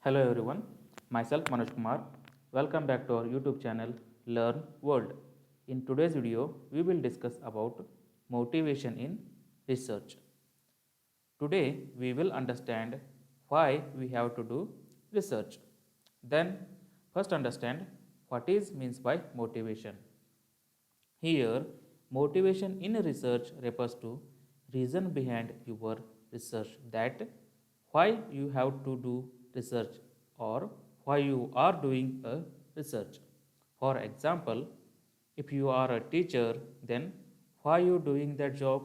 Hello everyone, myself Manoj Kumar. Welcome back to our YouTube channel Learn World. In today's video, we will discuss about motivation in research. Today, we will understand why we have to do research. Then, first understand what is means by motivation. Here, motivation in research refers to reason behind your research, that why you have to do research or why you are doing a research. For example, if you are a teacher, then why you doing that job?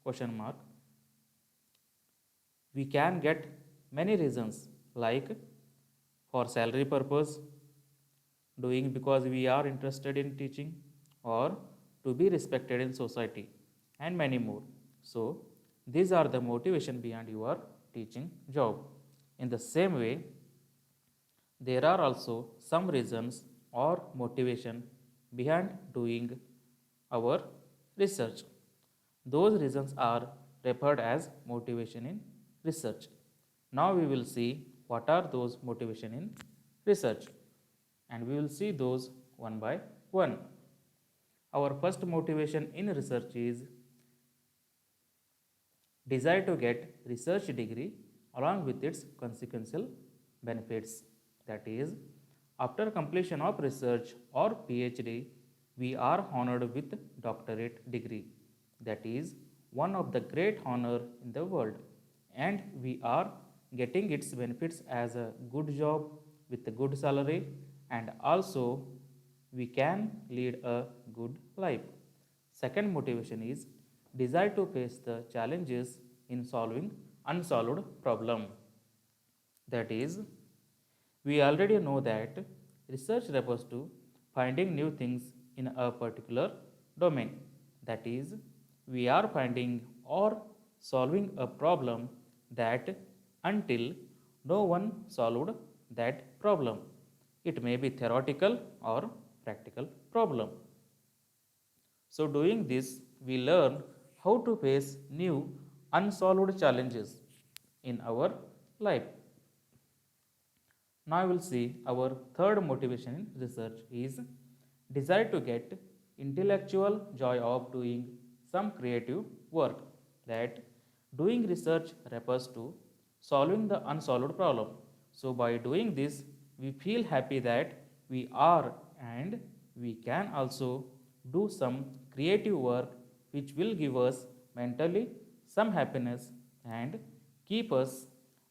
Question mark. We can get many reasons like for salary purpose, doing because we are interested in teaching, or to be respected in society, and many more. So these are the motivation behind your teaching job. In the same way, there are also some reasons or motivation behind doing our research. Those reasons are referred as motivation in research. Now we will see what are those motivation in research, and we will see those one by one. Our first motivation in research is desire to get research degree along with its consequential benefits. That is, after completion of research or PhD, we are honored with doctorate degree. That is one of the great honor in the world, and we are getting its benefits as a good job with a good salary, and also we can lead a good life. Second motivation is desire to face the challenges in solving unsolved problem. That is, we already know that research refers to finding new things in a particular domain. That is, we are finding or solving a problem that until no one solved that problem. It may be theoretical or practical problem. So doing this, we learn how to face new unsolved challenges in our life. Now we will see our third motivation in research is desire to get intellectual joy of doing some creative work. That doing research refers to solving the unsolved problem. So by doing this, we feel happy that we are, and we can also do some creative work which will give us mentally some happiness and keep us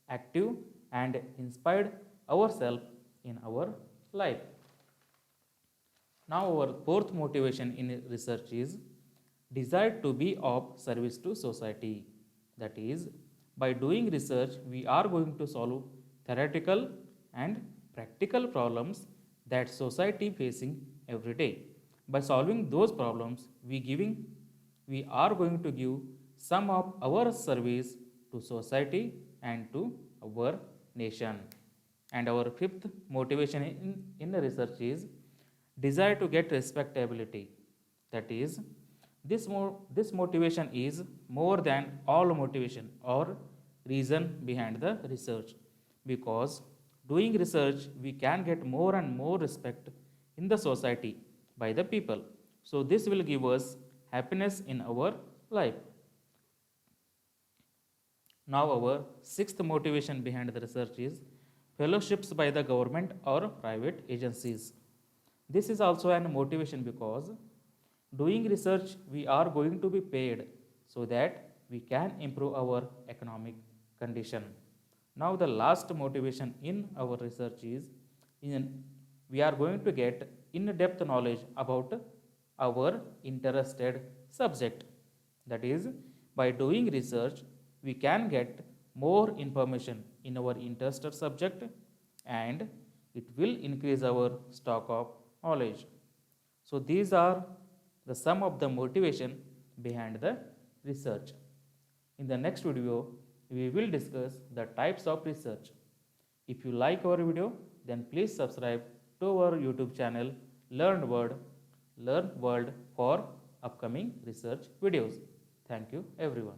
active and inspired ourselves in our life. Now our fourth motivation in research is desire to be of service to society. That is, by doing research, we are going to solve theoretical and practical problems that society facing every day. By solving those problems, we are going to give some of our service to society and to our nation. And our fifth motivation in the research is desire to get respectability. That is, this motivation is more than all motivation or reason behind the research, because doing research we can get more and more respect in the society by the people. So this will give us happiness in our life. Now our sixth motivation behind the research is fellowships by the government or private agencies. This is also an motivation because doing research we are going to be paid so that we can improve our economic condition. Now the last motivation in our research is we are going to get in-depth knowledge about our interested subject. That is, by doing research we can get more information in our interested subject, and it will increase our stock of knowledge. So these are the sum of the motivation behind the research. In the next video, we will discuss the types of research. If you like our video, then please subscribe to our YouTube channel Learn World for upcoming research videos. Thank you everyone.